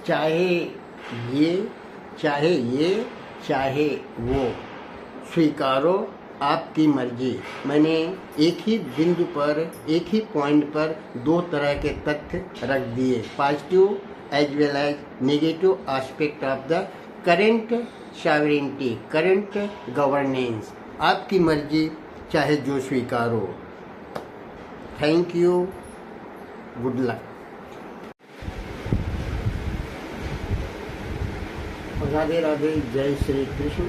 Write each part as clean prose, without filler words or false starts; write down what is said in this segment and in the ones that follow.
चाहे ये चाहे ये चाहे वो, स्वीकारो आपकी मर्जी। मैंने एक ही बिंदु पर, एक ही पॉइंट पर दो तरह के तथ्य रख दिए, positive as well as negative aspect of the current sovereignty, current governance. आपकी मर्जी, चाहे जो स्वीकारो। Thank you, good luck. Radhe Radhe, जय श्री कृष्ण।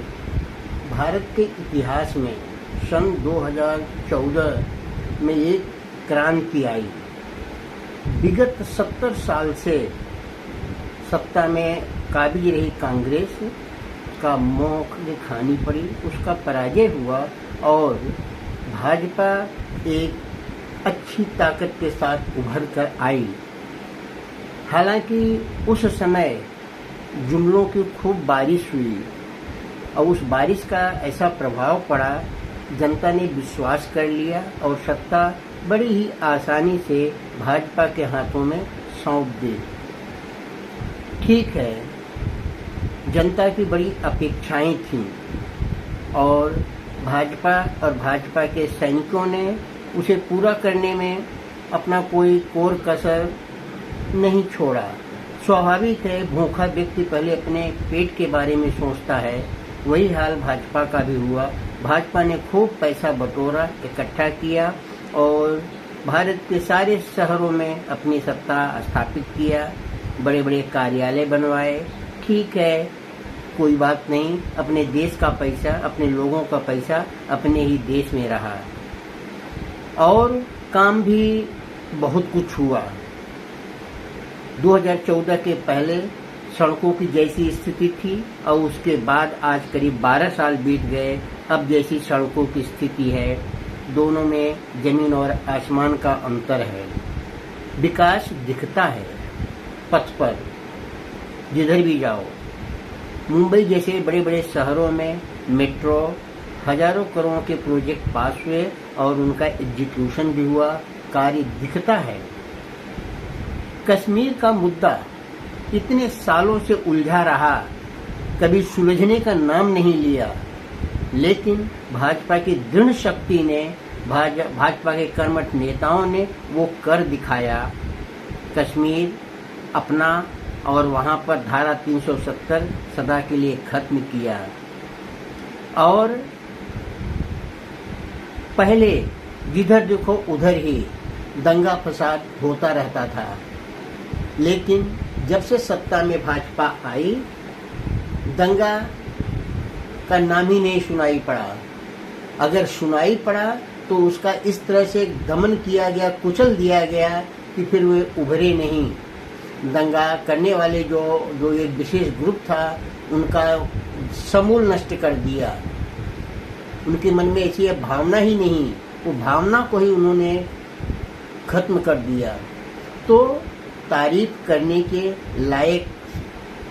भारत के इतिहास में सन 2014 में एक क्रांति आई। विगत 70 साल से सत्ता में काबिज रही कांग्रेस का मौक खानी पड़ी, उसका पराजय हुआ और भाजपा एक अच्छी ताकत के साथ उभर कर आई। हालांकि उस समय जुमलों की खूब बारिश हुई और उस बारिश का ऐसा प्रभाव पड़ा, जनता ने विश्वास कर लिया और सत्ता बड़ी ही आसानी से भाजपा के हाथों में सौंप दी। ठीक है, जनता की बड़ी अपेक्षाएं थीं और भाजपा के सैनिकों ने उसे पूरा करने में अपना कोई कोर कसर नहीं छोड़ा। स्वाभाविक है, भूखा व्यक्ति पहले अपने पेट के बारे में सोचता है। वही हाल भाजपा का भी हुआ। भाजपा ने खूब पैसा बटोरा, इकट्ठा किया और भारत के सारे शहरों में अपनी सत्ता स्थापित किया, बड़े बड़े कार्यालय बनवाए। ठीक है, कोई बात नहीं, अपने देश का पैसा, अपने लोगों का पैसा अपने ही देश में रहा और काम भी बहुत कुछ हुआ। 2014 के पहले सड़कों की जैसी स्थिति थी और उसके बाद आज करीब 12 साल बीत गए, अब जैसी सड़कों की स्थिति है, दोनों में जमीन और आसमान का अंतर है। विकास दिखता है पथ पर, जिधर भी जाओ। मुंबई जैसे बड़े बड़े शहरों में मेट्रो, हजारों करोड़ के प्रोजेक्ट पास हुए और उनका एग्जीक्यूशन भी हुआ, कार्य दिखता है। कश्मीर का मुद्दा इतने सालों से उलझा रहा, कभी सुलझने का नाम नहीं लिया, लेकिन भाजपा की दृढ़ शक्ति ने, भाजपा के कर्मठ नेताओं ने वो कर दिखाया। कश्मीर अपना और वहां पर धारा 370 सदा के लिए खत्म किया। और पहले जिधर देखो उधर ही दंगा फसाद होता रहता था, लेकिन जब से सत्ता में भाजपा आई, दंगा का नाम ही नहीं सुनाई पड़ा। अगर सुनाई पड़ा तो उसका इस तरह से दमन किया गया, कुचल दिया गया कि फिर वे उभरे नहीं। दंगा करने वाले जो एक विशेष ग्रुप था, उनका समूल नष्ट कर दिया। उनके मन में ऐसी भावना ही नहीं, वो भावना को ही उन्होंने खत्म कर दिया। तो तारीफ करने के लायक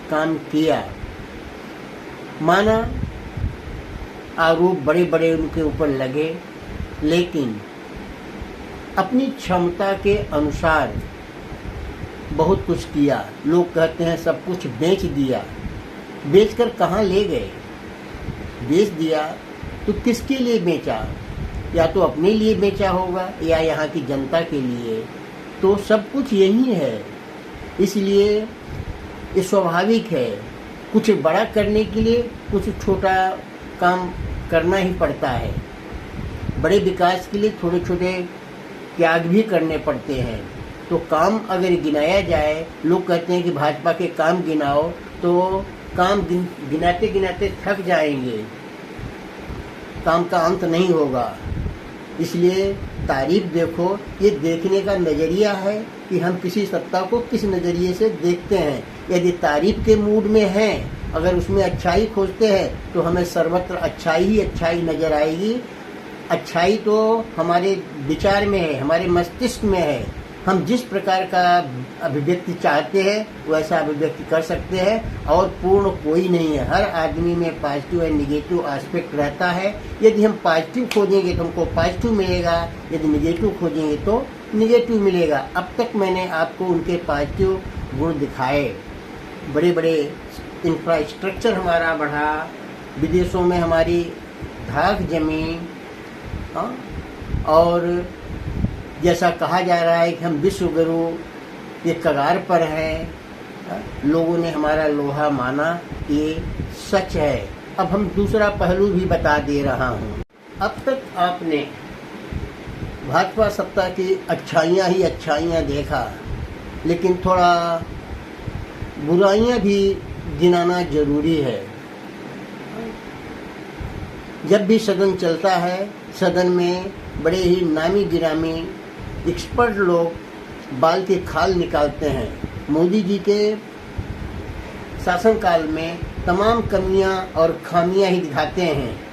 काम किया। माना आरोप बड़े बड़े उनके ऊपर लगे, लेकिन अपनी क्षमता के अनुसार बहुत कुछ किया। लोग कहते हैं सब कुछ बेच दिया। बेचकर कहाँ ले गए? बेच दिया तो किसके लिए बेचा? या तो अपने लिए बेचा होगा या यहाँ की जनता के लिए। तो सब कुछ यही है। इसलिए ये स्वाभाविक है, कुछ बड़ा करने के लिए कुछ छोटा काम करना ही पड़ता है। बड़े विकास के लिए थोड़े छोटे त्याग भी करने पड़ते हैं। तो काम अगर गिनाया जाए, लोग कहते हैं कि भाजपा के काम गिनाओ, तो काम गिनाते गिनाते थक जाएंगे, काम का अंत नहीं होगा। इसलिए तारीफ देखो, ये देखने का नज़रिया है कि हम किसी सत्ता को किस नज़रिए से देखते हैं। यदि तारीफ के मूड में हैं, अगर उसमें अच्छाई खोजते हैं, तो हमें सर्वत्र अच्छाई ही अच्छाई नज़र आएगी। अच्छाई तो हमारे विचार में है, हमारे मस्तिष्क में है। हम जिस प्रकार का अभिव्यक्ति चाहते हैं वैसा अभिव्यक्ति कर सकते हैं और पूर्ण कोई नहीं है। हर आदमी में पॉजिटिव और निगेटिव एस्पेक्ट रहता है। यदि हम पॉजिटिव खोजेंगे तो हमको पॉजिटिव मिलेगा, यदि निगेटिव खोजेंगे तो निगेटिव मिलेगा। अब तक मैंने आपको उनके पॉजिटिव गुण दिखाए, बड़े बड़े इंफ्रास्ट्रक्चर हमारा बढ़ा, विदेशों में हमारी धाक जमी, और जैसा कहा जा रहा है कि हम विश्व गुरु के कगार पर हैं, लोगों ने हमारा लोहा माना, ये सच है। अब हम दूसरा पहलू भी बता दे रहा हूँ। अब तक आपने भाजपा सत्ता की अच्छाइयाँ ही अच्छाइयाँ देखा, लेकिन थोड़ा बुराइयाँ भी गिनाना जरूरी है। जब भी सदन चलता है, सदन में बड़े ही नामी गिरामी एक्सपर्ट लोग बाल के खाल निकालते हैं। मोदी जी के शासनकाल में तमाम कमियां और खामियां ही दिखाते हैं।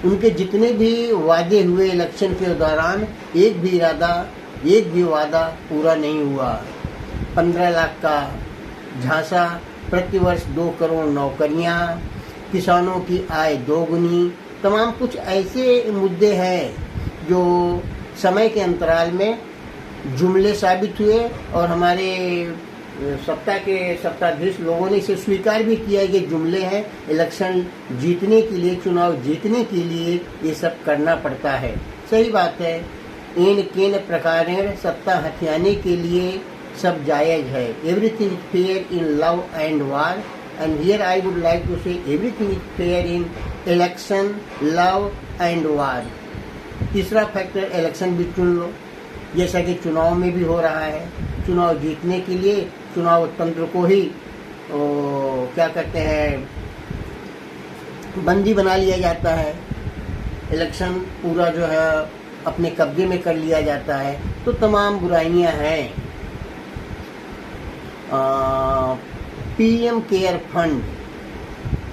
उनके जितने भी वादे हुए इलेक्शन के दौरान, एक भी वादा पूरा नहीं हुआ। 15 लाख का झांसा, प्रतिवर्ष 2 करोड़ नौकरियां, किसानों की आय दोगुनी, तमाम कुछ ऐसे मुद्दे हैं जो समय के अंतराल में जुमले साबित हुए, और हमारे सत्ताधीश लोगों ने इसे स्वीकार भी किया कि जुमले हैं। इलेक्शन जीतने के लिए, चुनाव जीतने के लिए ये सब करना पड़ता है। सही बात है, इन किन प्रकारेण सत्ता हथियाने के लिए सब जायज है। Everything is fair in love and war, and here I would like to say everything is fair in election, love and war. तीसरा फैक्टर, इलेक्शन भी चुन लो, जैसा कि चुनाव में भी हो रहा है। चुनाव जीतने के लिए चुनाव तंत्र को ही क्या कहते हैं, बंदी बना लिया जाता है। इलेक्शन पूरा जो है अपने कब्जे में कर लिया जाता है। तो तमाम बुराइयां हैं। पीएम केयर फंड,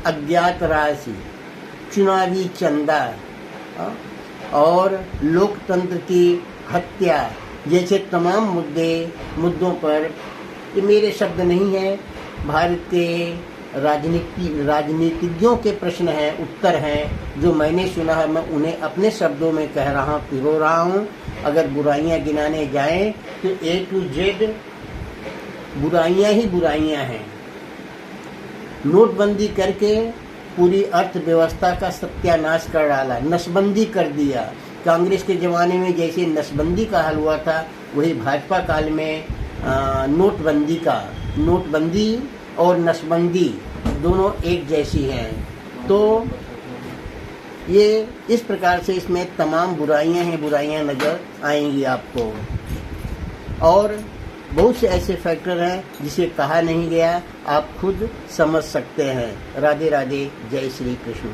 अज्ञात राशि, चुनावी चंदा और लोकतंत्र की हत्या जैसे तमाम मुद्दों पर, ये मेरे शब्द नहीं है, भारत के राजनीतिज्ञों के प्रश्न हैं, उत्तर हैं, जो मैंने सुना है, मैं उन्हें अपने शब्दों में पिरो रहा हूँ। अगर बुराइयां गिनाने जाएं तो A to Z बुराइयां ही बुराइयां हैं। नोटबंदी करके पूरी अर्थव्यवस्था का सत्यानाश कर डाला, नसबंदी कर दिया। कांग्रेस के ज़माने में जैसे नसबंदी का हल हुआ था, वही भाजपा काल में नोटबंदी और नसबंदी दोनों एक जैसी हैं। तो ये इस प्रकार से इसमें तमाम बुराइयां नज़र आएंगी आपको। और बहुत से ऐसे फैक्टर हैं जिसे कहा नहीं गया, आप खुद समझ सकते हैं। राधे राधे, जय श्री कृष्ण।